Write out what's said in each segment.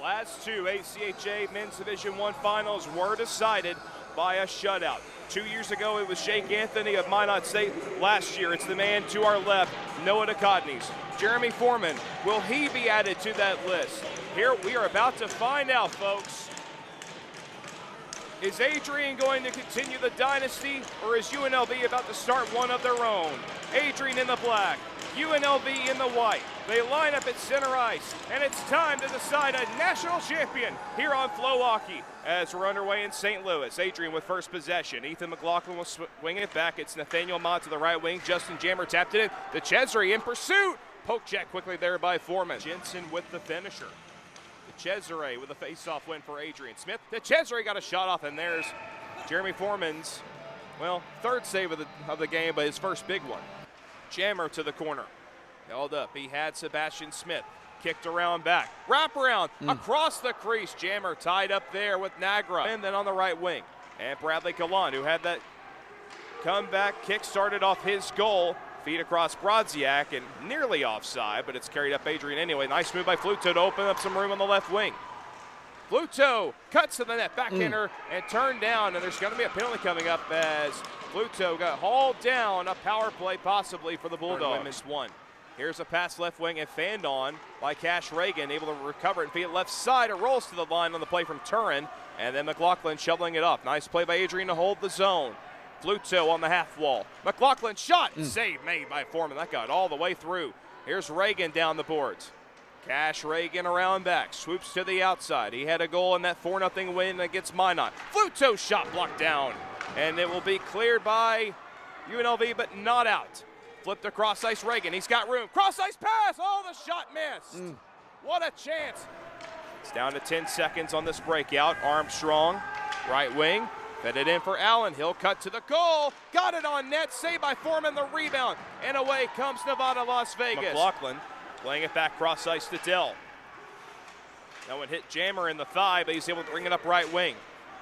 Last two ACHA Men's Division I finals were decided by a shutout. 2 years ago, it was Jake Anthony of Minot State. Last year, it's the man to our left, Noah Ducotny's. Jeremy Foreman, will he be added to that list? Here we are about to find out, folks. Is Adrian going to continue the dynasty, or is UNLV about to start one of their own? Adrian in the black, UNLV in the white. They line up at center ice, and it's time to decide a national champion here on FloHockey as we're underway in St. Louis. Adrian with first possession. Ethan McLaughlin will swing it back. It's Nathaniel Mott to the right wing. Justin Jammer tapped it in. The Cesare in pursuit. Poke check quickly there by Foreman. Jensen with the finisher. The Cesare with a face-off win for Adrian Smith. The Cesare got a shot off, and there's Jeremy Foreman's, well, third save of the game, but his first big one. Jammer to the corner. Held up. He had Sebastian Smith. Kicked around back. Wrap around. Across the crease. Jammer tied up there with Nagra. And then on the right wing. And Bradley Gallant, who had that comeback kick started off his goal. Feed across Brodziak and nearly offside, but it's carried up Adrian anyway. Nice move by Fluto to open up some room on the left wing. Fluto cuts to the net. Backhander and turned down. And there's going to be a penalty coming up as Fluto got hauled down. A power play possibly for the Bulldogs. Missed one. Here's a pass left wing and fanned on by Cash Reagan, able to recover it and feed it left side. It rolls to the line on the play from Turin, and then McLaughlin shoveling it off. Nice play by Adrian to hold the zone. Fluto on the half wall. McLaughlin shot. Save made by Foreman. That got all the way through. Here's Reagan down the boards. Cash Reagan around back. Swoops to the outside. He had a goal in that 4-0 win against Minot. Fluto shot blocked down, and it will be cleared by UNLV, but not out. Flipped across ice, Reagan. He's got room. Cross ice pass. Oh, the shot missed. What a chance. It's down to 10 seconds on this breakout. Armstrong, right wing. Fed it in for Allen. He'll cut to the goal. Got it on net. Saved by Foreman. The rebound. And away comes Nevada, Las Vegas. McLaughlin playing it back cross ice to Dell. That one hit Jammer in the thigh, but he's able to bring it up right wing.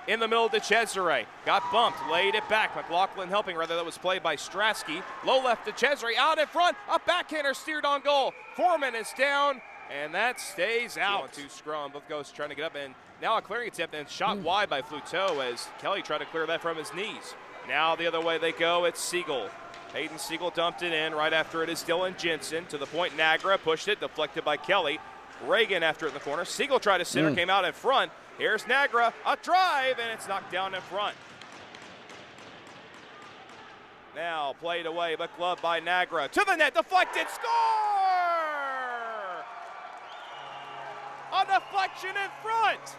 In the middle to Cesare. Got bumped, laid it back. McLaughlin helping, rather that was played by Strasky. Low left to Cesare, out in front. A backhander steered on goal. Foreman is down, and that stays out. 2 scrum, both goes trying to get up, and now a clearing attempt, and shot wide by Fluto as Kelly tried to clear that from his knees. Now the other way they go, it's Siegel. Hayden Siegel dumped it in. Right after it is Dylan Jensen. To the point, Nagra pushed it, deflected by Kelly. Reagan after it in the corner. Siegel tried to center, came out in front. Here's Nagra, a drive, and it's knocked down in front. Now played away, but gloved by Nagra. To the net, deflected, score! A deflection in front,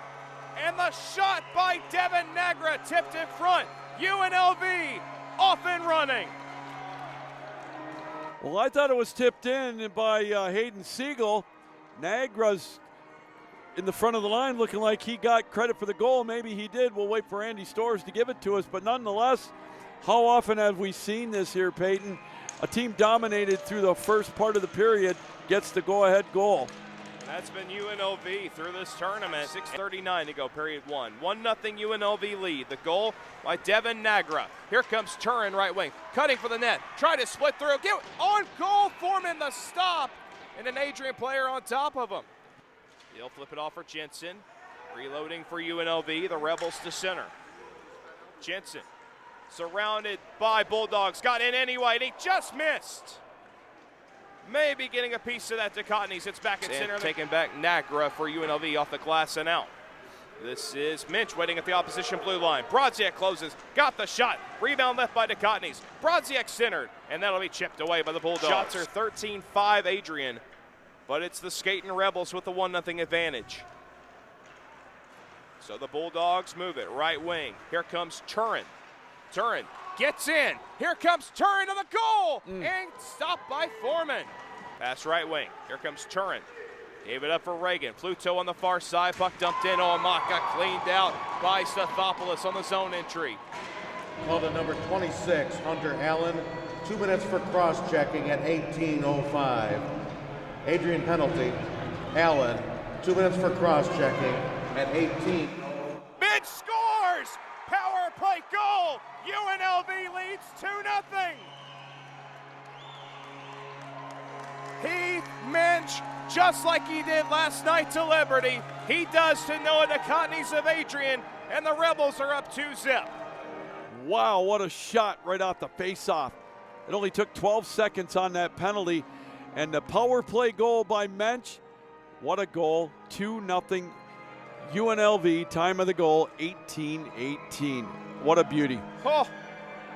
and the shot by Devin Nagra tipped in front. UNLV off and running. Well, I thought it was tipped in by Hayden Siegel. Nagra's in the front of the line looking like he got credit for the goal. Maybe he did. We'll wait for Andy Storrs to give it to us. But nonetheless, how often have we seen this here, Peyton? A team dominated through the first part of the period gets the go-ahead goal. That's been UNLV through this tournament. 6:39 to go, period 1. 1-0 UNLV lead. The goal by Devin Nagra. Here comes Turin, right wing. Cutting for the net. Try to split through. Get on goal. Foreman the stop. And an Adrian player on top of him. He'll flip it off for Jensen. Reloading for UNLV. The Rebels to center. Jensen surrounded by Bulldogs. Got in anyway, and he just missed. Maybe getting a piece of that Ducotny. Sits back at center. Taking back Nagra for UNLV off the glass and out. This is Minch waiting at the opposition blue line. Brodziak closes. Got the shot. Rebound left by Ducotny's. Brodziak centered, and that'll be chipped away by the Bulldogs. Shots are 13-5 Adrian. But it's the skating Rebels with the 1-0 advantage. So the Bulldogs move it. Right wing. Here comes Turin. Turin gets in. Here comes Turin to the goal. And stopped by Foreman. Pass right wing. Here comes Turin. Gave it up for Reagan. Fluto on the far side. Puck dumped in. Oh, Mock got cleaned out by Stathopoulos on the zone entry. Called to number 26, Hunter Allen. 2 minutes for cross-checking at 18:05. Adrian penalty. Allen, 2 minutes for cross-checking at 18. Mid scores! Power play goal! UNLV leads 2-0. Heath Mint bench, just like he did last night to Liberty. He does to Noah Ducatney's of Adrian, and the Rebels are up 2-0. Wow, what a shot right off the face-off. It only took 12 seconds on that penalty. And the power play goal by Mensch, what a goal, 2-0 UNLV, time of the goal, 18-18. What a beauty. Oh,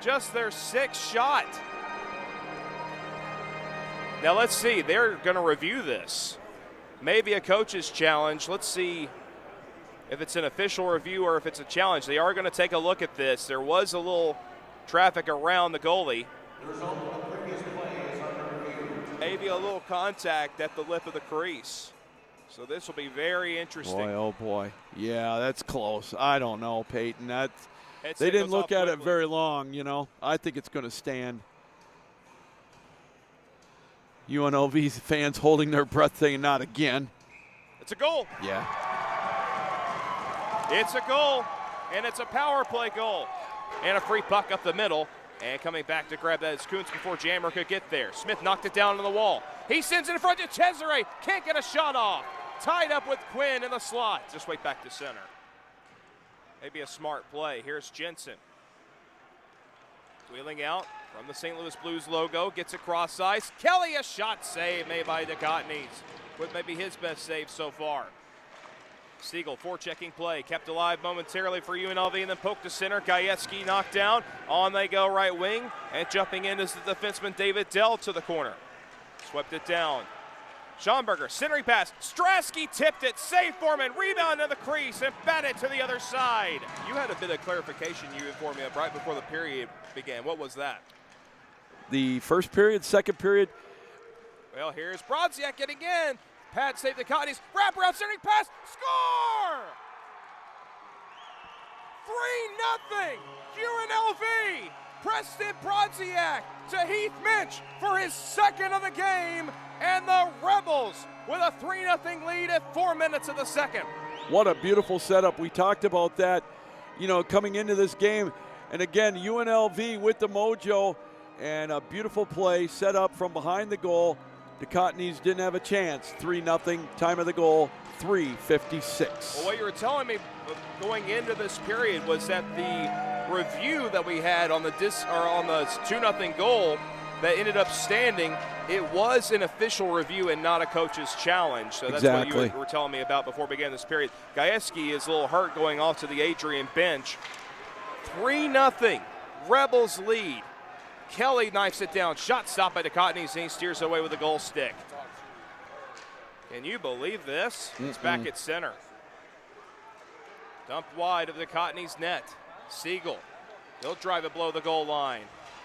just their 6th shot. Now let's see, they're going to review this. Maybe a coach's challenge. Let's see if it's an official review or if it's a challenge. They are going to take a look at this. There was a little traffic around the goalie. Maybe a little contact at the lip of the crease. So this will be very interesting. Boy, oh boy. Yeah, that's close. I don't know, Peyton. They didn't goes look off at it quickly. very long, you know. I think it's going to stand. UNLV fans holding their breath saying not again. It's a goal. Yeah. It's a goal, and it's a power play goal. And a free puck up the middle. And coming back to grab that is Kuntz before Jammer could get there. Smith knocked it down on the wall. He sends it in front to Cesare. Can't get a shot off. Tied up with Quinn in the slot. Just wait back to center. Maybe a smart play. Here's Jensen. Wheeling out from the St. Louis Blues logo. Gets across ice. Kelly, a shot save made by Ducatney's. With maybe his best save so far. Siegel, forechecking play, kept alive momentarily for UNLV and then poked to center. Gajewski knocked down. On they go right wing. And jumping in is the defenseman David Dell to the corner. Swept it down. Schomburger, centering pass. Strasky tipped it. Save Foreman. Rebound to the crease and batted to the other side. You had a bit of clarification you informed me of right before the period began. What was that? The first period, second period. Well, here's Brodziak getting in. Pad saved the Cotties. Wraparound centering pass. Score! 3-0 UNLV. Preston Brodziak to Heath Minch for his 2nd of the game. And the Rebels with a 3-0 lead at 4 minutes of the second. What a beautiful setup. We talked about that, you know, coming into this game. And again, UNLV with the mojo and a beautiful play set up from behind the goal. The Cottonies didn't have a chance. 3-0, time of the goal, 3:56. Well, what you were telling me going into this period was that the review that we had on the 2-0 goal that ended up standing, it was an official review and not a coach's challenge. So that's what you were telling me about before we began this period. Gajewski is a little hurt going off to the Adrian bench. 3-0, Rebels lead. Kelly knifes it down. Shot stopped by Ducatney's, and he steers away with a goal stick. Can you believe this? He's back at center. Dumped wide of Ducatney's net. Siegel, he'll drive it below the goal line.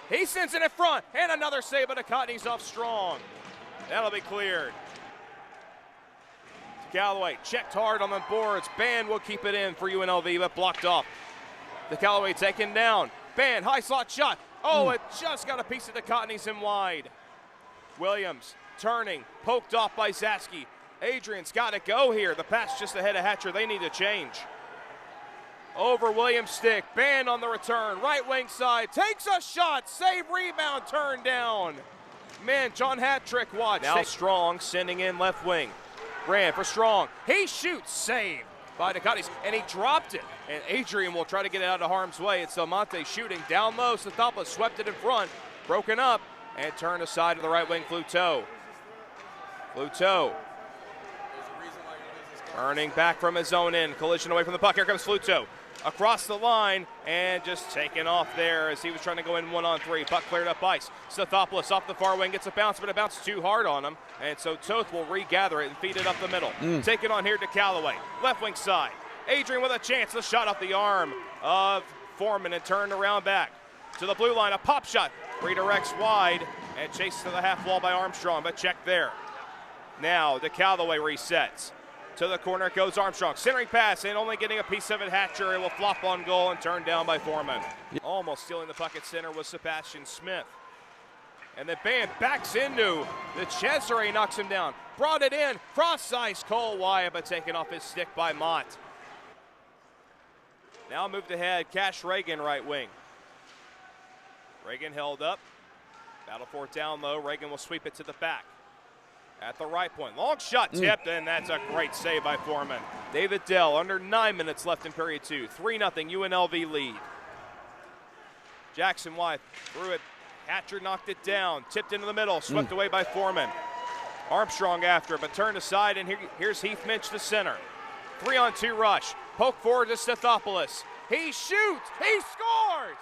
He sends it in front, and another save, but Ducatney's off strong. That'll be cleared. Callaway checked hard on the boards. Band will keep it in for UNLV, but blocked off. The Callaway taken down. Band, high slot shot. Oh, it just got a piece of Ducatney's in wide. Williams turning, poked off by Zaski. Adrian's got to go here. The pass just ahead of Hatcher. They need to change. Over Williams' stick. Band on the return. Right wing side. Takes a shot. Save, rebound, turn down. Man, John Hattrick, watch. Now Strong sending in left wing. Ran for Strong. He shoots. Save by Ducatney's, and he dropped it. And Adrian will try to get it out of harm's way. It's Almonte shooting down low. Stathopoulos swept it in front, broken up, and turned aside to the right wing. Fluteau turning back from his own end. Collision away from the puck. Here comes Fluteau. Across the line and just taken off there as he was trying to go in 1-on-3. Puck cleared up ice. Stathopoulos off the far wing gets a bounce, but it bounced too hard on him. And so Toth will regather it and feed it up the middle. Take it on here to Callaway. Left wing side. Adrian with a chance. The shot off the arm of Foreman and turned around back to the blue line. A pop shot. Redirects wide and chased to the half wall by Armstrong, but checked there. Now the Callaway resets. To the corner goes Armstrong. Centering pass and only getting a piece of it. Hatcher. It will flop on goal and turned down by Foreman. Almost stealing the puck at center was Sebastian Smith. And the Band backs into the Cesare, knocks him down. Brought it in. Cross ice. Cole Wyatt, but taken off his stick by Mott. Now moved ahead. Cash Reagan, right wing. Reagan held up. Battle for it down low. Reagan will sweep it to the back. at the right point. Long shot tipped, and that's a great save by Foreman. David Dell, under 9 minutes left in period 2. 3-0 UNLV lead. Jackson Wythe threw it. Hatcher knocked it down. Tipped into the middle. Swept away by Foreman. Armstrong after, but turned aside, and here's Heath Minch, the center. 3-on-2 rush. Poke forward to Stathopoulos. He shoots. He scores!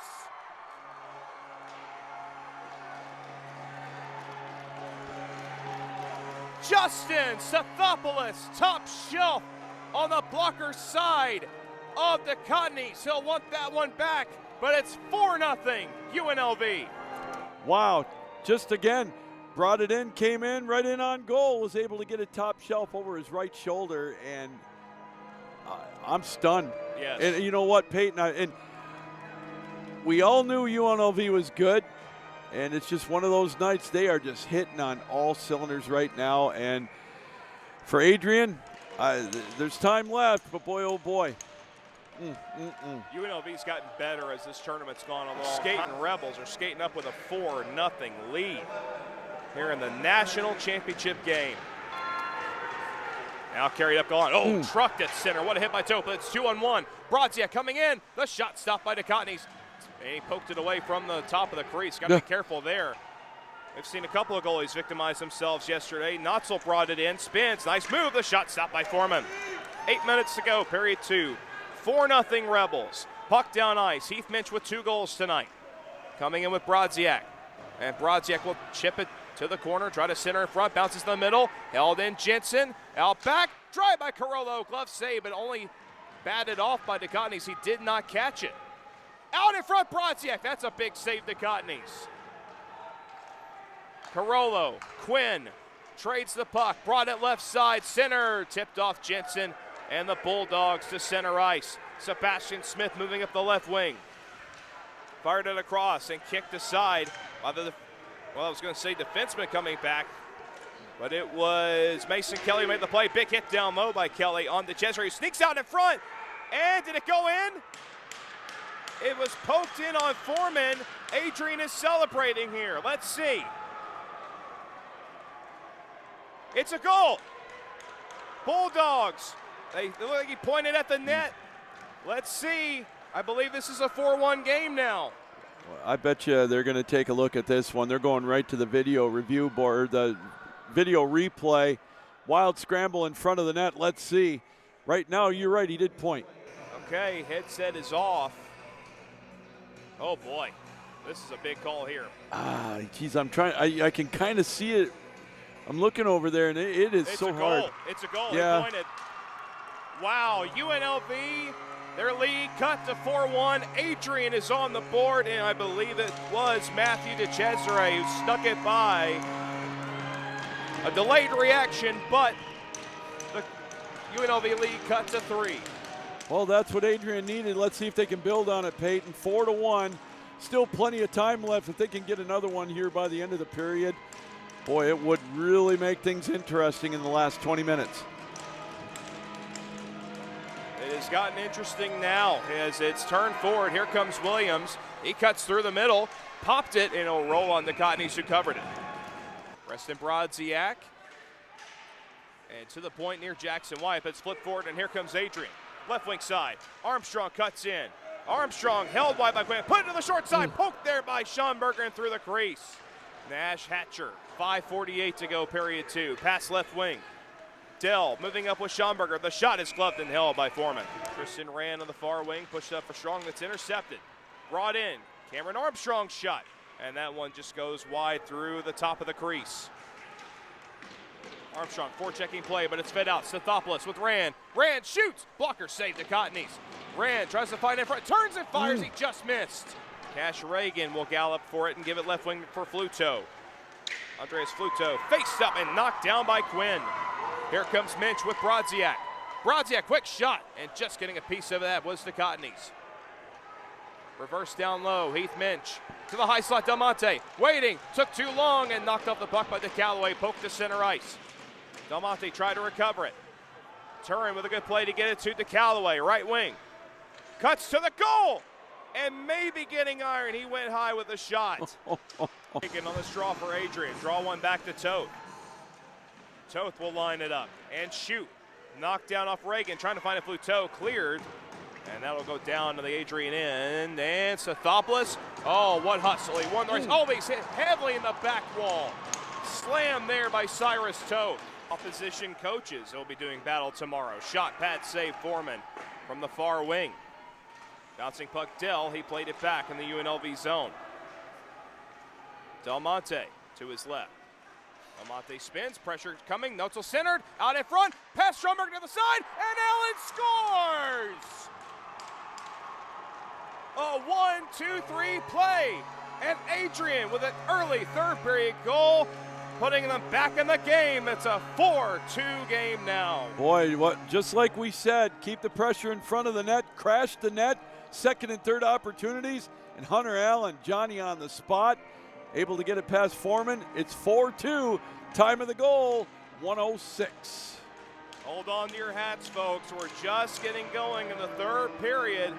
Justin Stathopoulos, top shelf on the blocker side of the Cottonies. He'll want that one back, but it's 4-0 UNLV. Wow, just again, brought it in, came in, right in on goal, was able to get a top shelf over his right shoulder, and I'm stunned. Yes. And you know what, Peyton, and we all knew UNLV was good, and it's just one of those nights they are just hitting on all cylinders right now. And for Adrian, there's time left, but boy, oh boy. UNLV's gotten better as this tournament's gone along. Skating Rebels are skating up with a 4-0 lead here in the national championship game. Now carried up, gone. Trucked at center. What a hit by Topa. It's 2-on-1. Brodziak coming in. The shot stopped by the Cottonies. And he poked it away from the top of the crease. Got to be careful there. We've seen a couple of goalies victimize themselves yesterday. Notzel brought it in. Spins. Nice move. The shot stopped by Foreman. 8 minutes to go, period 2. 4-0 Rebels. Puck down ice. Heath Minch with 2 goals tonight. Coming in with Brodziak. And Brodziak will chip it to the corner. Try to center in front. Bounces in the middle. Held in Jensen. Out back. Drive by Carollo. Glove save, but only batted off by the Cottonies. He did not catch it. Out in front, Brodziak. That's a big save, the Cottonies. Carollo, Quinn trades the puck. Brought it left side, center. Tipped off Jensen and the Bulldogs to center ice. Sebastian Smith moving up the left wing. Fired it across and kicked aside by the, well, I was going to say defenseman coming back, but it was Mason Kelly who made the play. Big hit down low by Kelly on the Cesare. He sneaks out in front. And did it go in? It was poked in on Foreman. Adrian is celebrating here. Let's see. It's a goal. Bulldogs. They look like he pointed at the net. Let's see. I believe this is a 4-1 game now. Well, I bet you they're going to take a look at this one. They're going right to the video review board, the video replay. Wild scramble in front of the net. Let's see. Right now, you're right. He did point. Okay, headset is off. Oh boy, this is a big call here. Geez, I'm trying. I can kind of see it. I'm looking over there, and it's so hard. It's a goal. Yeah. They pointed. Wow, UNLV, their lead cut to 4-1. Adrian is on the board, and I believe it was Matthew DeCesare who snuck it by. A delayed reaction, but the UNLV lead cut to 3. Well, that's what Adrian needed. Let's see if they can build on it, Peyton. 4-1. Still plenty of time left if they can get another one here by the end of the period. Boy, it would really make things interesting in the last 20 minutes. It has gotten interesting now as it's turned forward. Here comes Williams. He cuts through the middle, popped it, and it'll roll on the Cottonies who covered it. Preston Brodziak. And to the point near Jackson Wythe. It's flipped forward, and here comes Adrian. Left wing side. Armstrong cuts in. Armstrong held wide by Quinn. Put it to the short side. Poked there by Schomburger and through the crease. Nash Hatcher. 5:48 to go, period 2. Pass left wing. Dell moving up with Schomburger. The shot is gloved and held by Foreman. Tristan ran on the far wing. Pushed up for Strong. That's intercepted. Brought in. Cameron Armstrong shot. And that one just goes wide through the top of the crease. Armstrong, forechecking play, but it's fed out. Stathopoulos with Rand. Rand shoots. Blocker saved the Cottonies. Rand tries to find in front. Turns and fires. He just missed. Cash Reagan will gallop for it and give it left wing for Fluto. Andreas Fluto faced up and knocked down by Quinn. Here comes Minch with Brodziak. Brodziak, quick shot. And just getting a piece of that was the Cottonies. Reverse down low. Heath Minch to the high slot. Del Monte waiting. Took too long and knocked off the puck by the Callaway. Poked to center ice. Del Monte tried to recover it. Turin with a good play to get it to the Callaway. Right wing. Cuts to the goal. And maybe getting iron. He went high with the shot. Taken on the straw for Adrian. Draw one back to Tote. Toth will line it up and shoot. Knocked down off Reagan, trying to find a Fluteau, cleared. And that'll go down to the Adrian end. And Stathopoulos, oh, what hustle. He won the race. Oh, he's hit heavily in the back wall. Slammed there by Cyrus Toth. Opposition coaches will be doing battle tomorrow. Shot, pad, save, Foreman from the far wing. Bouncing puck, Dell, he played it back in the UNLV zone. Del Monte to his left. Del Monte spins, pressure coming, Notzel centered, out in front, pass Stromberg to the side, and Allen scores! A 1-2-3 play, and Adrian with an early third period goal, putting them back in the game. It's a 4-2 game now. Boy, just like we said, keep the pressure in front of the net, crash the net, second and third opportunities, and Hunter Allen, Johnny on the spot, able to get it past Foreman. It's 4-2, time of the goal, 1:06. Hold on to your hats, folks. We're just getting going in the third period.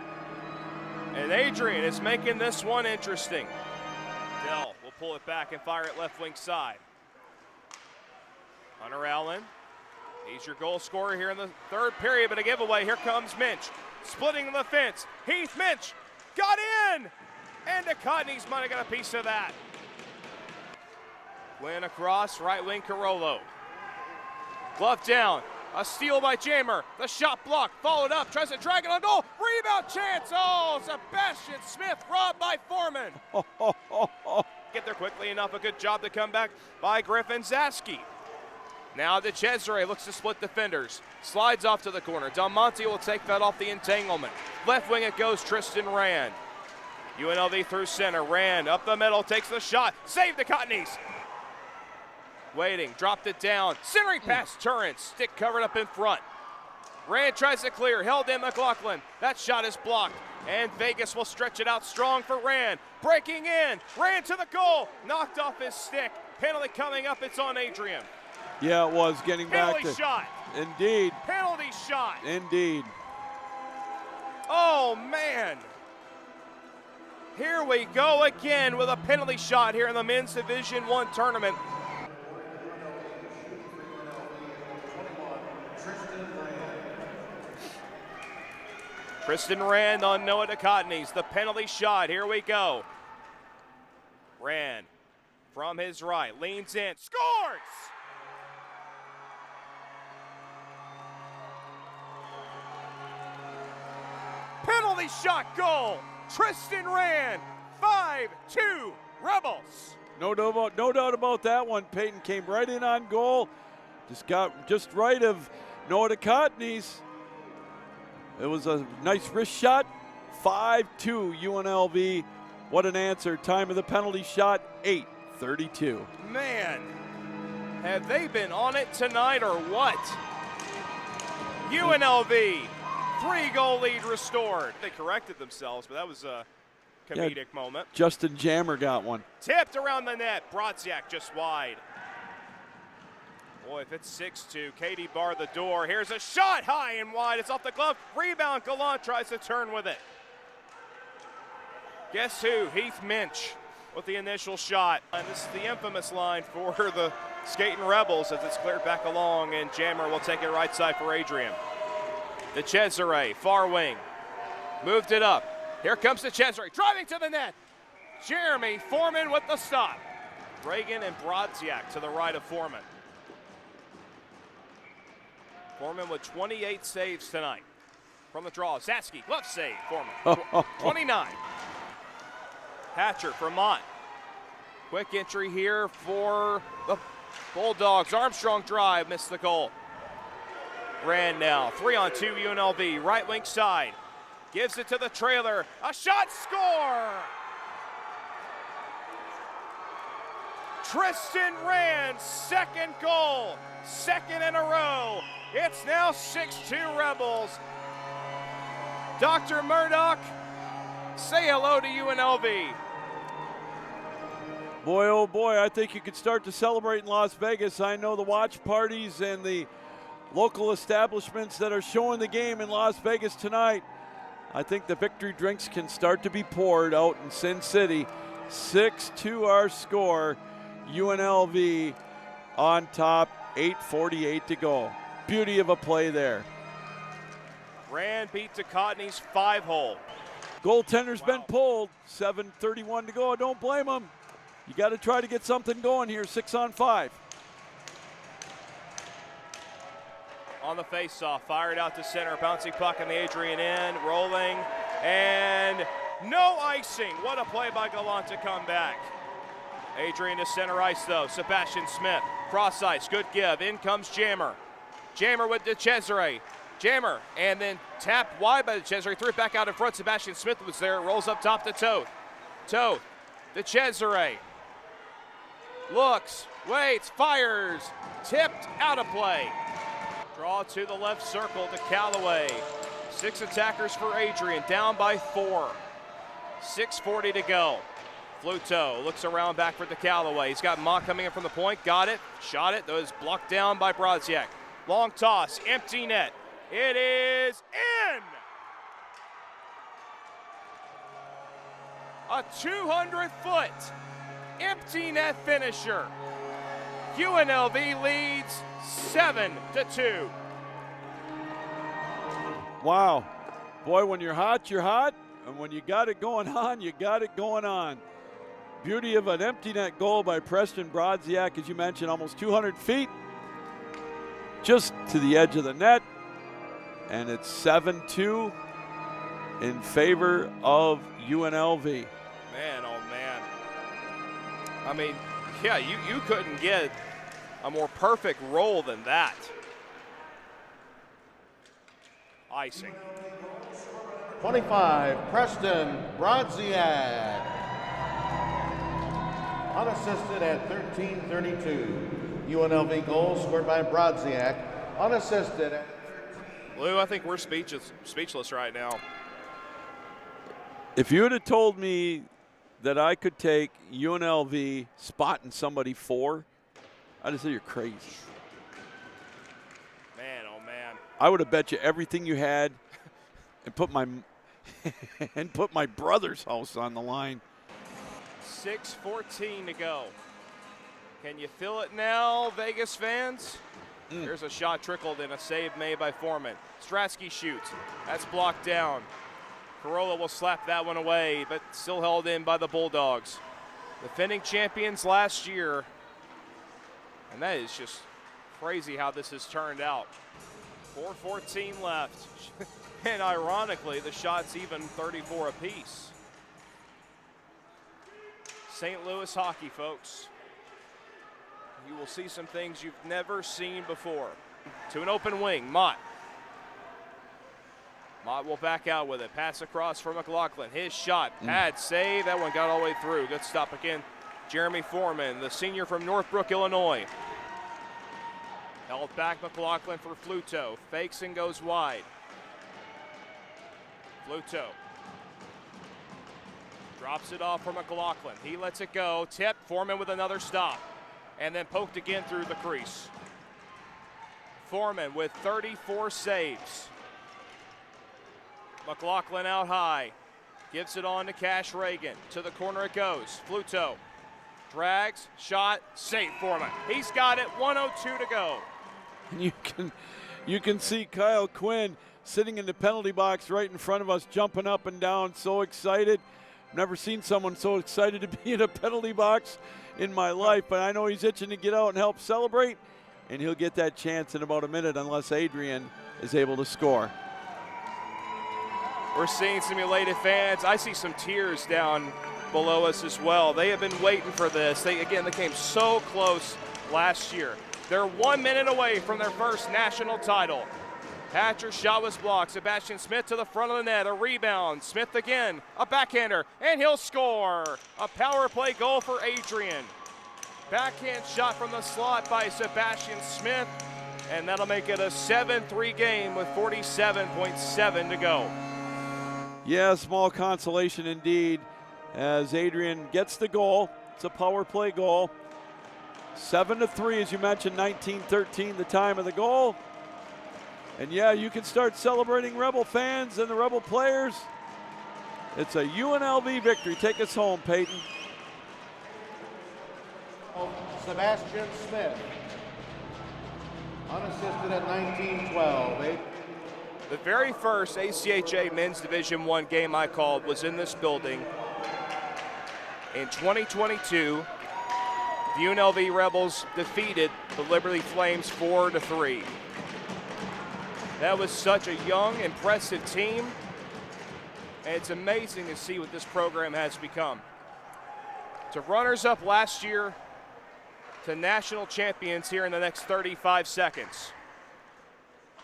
And Adrian is making this one interesting. Dell will pull it back and fire it left wing side. Hunter Allen, he's your goal scorer here in the third period, but a giveaway. Here comes Minch, splitting the fence. Heath Minch got in, and DeCotney's might have got a piece of that. Win across, right wing Carollo. Glove down, a steal by Jammer. The shot blocked, followed up, tries to drag it on goal. Rebound chance, oh, Sebastian Smith robbed by Foreman. Get there quickly enough, a good job to come back by Griffin Zaski. Now DeCesare looks to split defenders. Slides off to the corner. Del Monte will take that off the entanglement. Left wing it goes, Tristan Rand. UNLV through center. Rand up the middle, takes the shot. Save the Cottonies. Waiting, dropped it down. Centering pass, Turrence. Stick covered up in front. Rand tries to clear, held in McLaughlin. That shot is blocked. And Vegas will stretch it out strong for Rand. Breaking in, Rand to the goal. Knocked off his stick. Penalty coming up, it's on Adrian. Yeah, it was getting back to. Penalty shot. Indeed. Penalty shot. Indeed. Oh, man. Here we go again with a penalty shot here in the Men's Division I tournament. Tristan Rand on Noah DeCotney's. The penalty shot. Here we go. Rand from his right. Leans in. Scores! Penalty shot goal. Tristan Rand. 5-2 Rebels. No doubt about that one. Peyton came right in on goal. Just got just right of Noah DeCotney's. It was a nice wrist shot. 5-2 UNLV. What an answer. Time of the penalty shot, 8:32. Man, have they been on it tonight or what? UNLV, 3-goal lead restored. They corrected themselves, but that was a comedic moment. Justin Jammer got one. Tipped around the net. Brodziak just wide. Boy, if it's 6-2, Katie barred the door. Here's a shot high and wide. It's off the glove. Rebound. Gallant tries to turn with it. Guess who? Heath Minch with the initial shot. And this is the infamous line for the Skating Rebels as it's cleared back along, and Jammer will take it right side for Adrian. DeCesare, far wing. Moved it up. Here comes DeCesare, driving to the net. Jeremy Foreman with the stop. Reagan and Brodziak to the right of Foreman. Foreman with 28 saves tonight. From the draw, Zaski, glove save, Foreman. 29. Hatcher from Mott. Quick entry here for the Bulldogs. Armstrong drive, missed the goal. Rand now, 3-on-2 UNLV, right wing side. Gives it to the trailer, a shot, score! Tristan Rand, second goal, second in a row. It's now 6-2 Rebels. Dr. Murdoch, say hello to UNLV. Boy, oh boy, I think you could start to celebrate in Las Vegas. I know the watch parties and the local establishments that are showing the game in Las Vegas tonight. I think the victory drinks can start to be poured out in Sin City. 6-2 our score. UNLV on top. 8:48 to go. Beauty of a play there. Rand beat Ducotny's 5-hole. Goaltender's been pulled. 7:31 to go. Don't blame him. You got to try to get something going here. 6-on-5. On the face-off, fired out to center, bouncing puck in the Adrian end, rolling, and no icing. What a play by Gallant to come back. Adrian to center ice though. Sebastian Smith, cross ice, good give. In comes Jammer. Jammer with DeCesare. Jammer, and then tapped wide by DeCesare. Threw it back out in front. Sebastian Smith was there. Rolls up top to Toth. Toth, DeCesare. Looks, waits, fires. Tipped, out of play. Draw to the left circle to Callaway. 6 attackers for Adrian, down by 4. 6:40 to go. Fluto looks around back for the Callaway. He's got Mott coming in from the point. Got it. Shot it. That was blocked down by Brodziak. Long toss. Empty net. It is in. A 200-foot empty net finisher. UNLV leads 7-2. Wow. Boy, when you're hot, you're hot. And when you got it going on, you got it going on. Beauty of an empty net goal by Preston Brodziak, as you mentioned, almost 200 feet. Just to the edge of the net. And it's 7-2 in favor of UNLV. Man, oh man. I mean, yeah, you couldn't get a more perfect roll than that. Icing. 25, Preston Brodziak. Unassisted at 13:32. UNLV goal scored by Brodziak. Unassisted at Lou, I think we're speechless right now. If you would have told me that I could take UNLV spotting somebody 4, I'd have said you're crazy. Man, oh man. I would have bet you everything you had and put my brother's house on the line. 6:14 to go. Can you feel it now, Vegas fans? There's a shot trickled and a save made by Foreman. Stratsky shoots. That's blocked down. Corolla will slap that one away, but still held in by the Bulldogs. Defending champions last year. And that is just crazy how this has turned out. 4:14 left. And ironically, the shot's even 34 apiece. St. Louis hockey, folks. You will see some things you've never seen before. To an open wing, Mott. Mott will back out with it. Pass across for McLaughlin. His shot, pad save. That one got all the way through. Good stop again. Jeremy Foreman, the senior from Northbrook, Illinois. Held back McLaughlin for Fluto. Fakes and goes wide. Fluto. Drops it off for McLaughlin. He lets it go. Tip. Foreman with another stop. And then poked again through the crease. Foreman with 34 saves. McLaughlin out high. Gives it on to Cash Reagan. To the corner it goes. Fluto. Drags. Shot. Save Foreman. He's got it. 1:02 to go. You can see Kyle Quinn sitting in the penalty box right in front of us, jumping up and down, so excited. Never seen someone so excited to be in a penalty box in my life, but I know he's itching to get out and help celebrate, and he'll get that chance in about a minute unless Adrian is able to score. We're seeing some elated fans. I see some tears down below us as well. They have been waiting for this. They came so close last year. They're 1 minute away from their first national title. Hatcher's shot was blocked. Sebastian Smith to the front of the net. A rebound. Smith again. A backhander. And he'll score. A power play goal for Adrian. Backhand shot from the slot by Sebastian Smith. And that'll make it a 7-3 game with 47.7 to go. Yeah, small consolation indeed as Adrian gets the goal. It's a power play goal. 7-3, as you mentioned, 19-13 the time of the goal. And yeah, you can start celebrating Rebel fans and the Rebel players. It's a UNLV victory. Take us home, Peyton. Sebastian Smith. Unassisted at 19-12. The very first ACHA Men's Division I game I called was in this building in 2022. The UNLV Rebels defeated the Liberty Flames 4-3. That was such a young, impressive team, and it's amazing to see what this program has become. To runners-up last year, to national champions here in the next 35 seconds.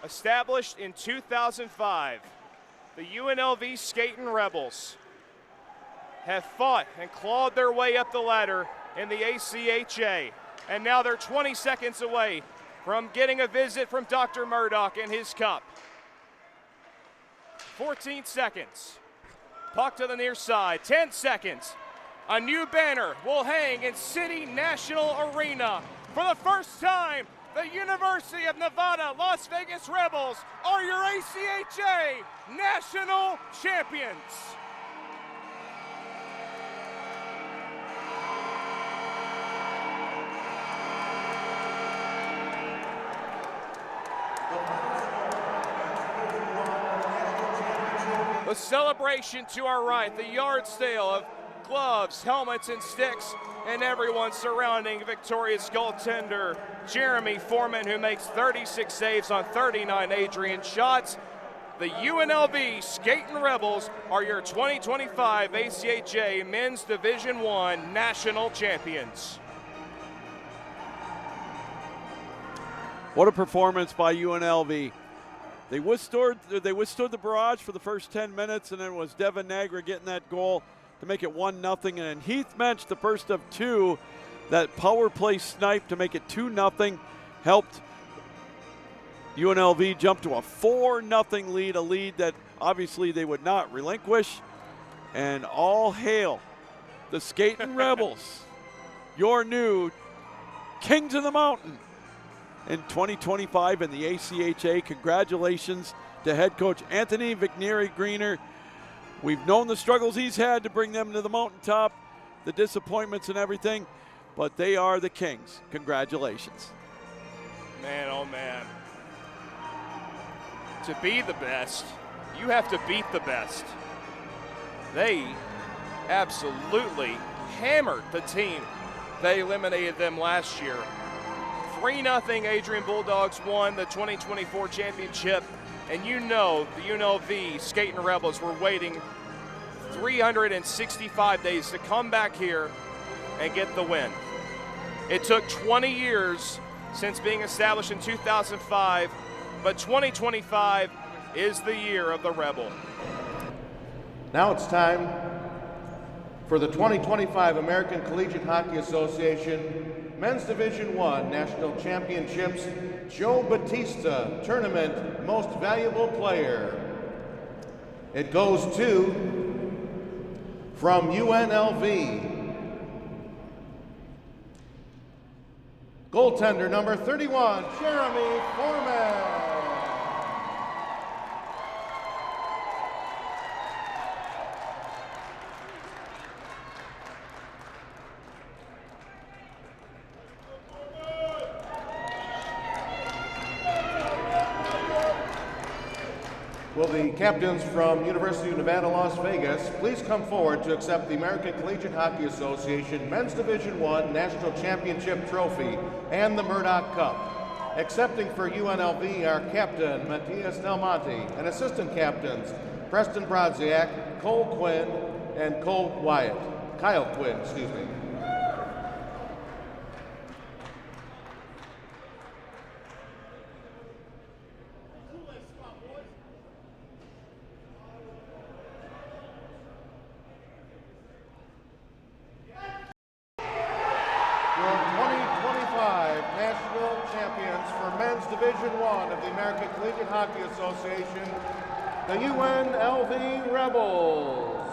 Established in 2005, the UNLV Skating Rebels have fought and clawed their way up the ladder in the ACHA, and now they're 20 seconds away from getting a visit from Dr. Murdoch and his cup. 14 seconds. Puck to the near side. 10 seconds. A new banner will hang in City National Arena. For the first time, the University of Nevada, Las Vegas Rebels are your ACHA National Champions. The celebration to our right, the yard sale of gloves, helmets, and sticks, and everyone surrounding victorious goaltender Jeremy Foreman, who makes 36 saves on 39 Adrian shots. The UNLV Skating Rebels are your 2025 ACHA Men's Division I National Champions. What a performance by UNLV. They withstood the barrage for the first 10 minutes, and then it was Devin Nagra getting that goal to make it 1-0. And then Heath Mensch, the first of two, that power play snipe to make it 2-0, helped UNLV jump to a 4-0 lead, a lead that obviously they would not relinquish. And all hail the Skating Rebels, your new Kings of the Mountain in 2025 in the ACHA. Congratulations to head coach Anthony Vigneri-Greener. We've known the struggles he's had to bring them to the mountaintop, the disappointments and everything, but they are the Kings. Congratulations. Man, oh man. To be the best, you have to beat the best. They absolutely hammered the team that eliminated them last year. 3-0 Adrian Bulldogs won the 2024 championship, and you know the UNLV Skating Rebels were waiting 365 days to come back here and get the win. It took 20 years since being established in 2005, but 2025 is the year of the Rebel. Now it's time for the 2025 American Collegiate Hockey Association Men's Division I National Championships Joe Batista Tournament Most Valuable Player. It goes to, from UNLV, goaltender number 31, Jeremy Foreman. Will the captains from University of Nevada, Las Vegas please come forward to accept the American Collegiate Hockey Association Men's Division I National Championship Trophy and the Murdoch Cup. Accepting for UNLV are Captain Matias Del Monte and assistant captains Preston Brodziak, Cole Quinn, and Kyle Quinn, excuse me. Division I of the American Collegiate Hockey Association, the UNLV Rebels.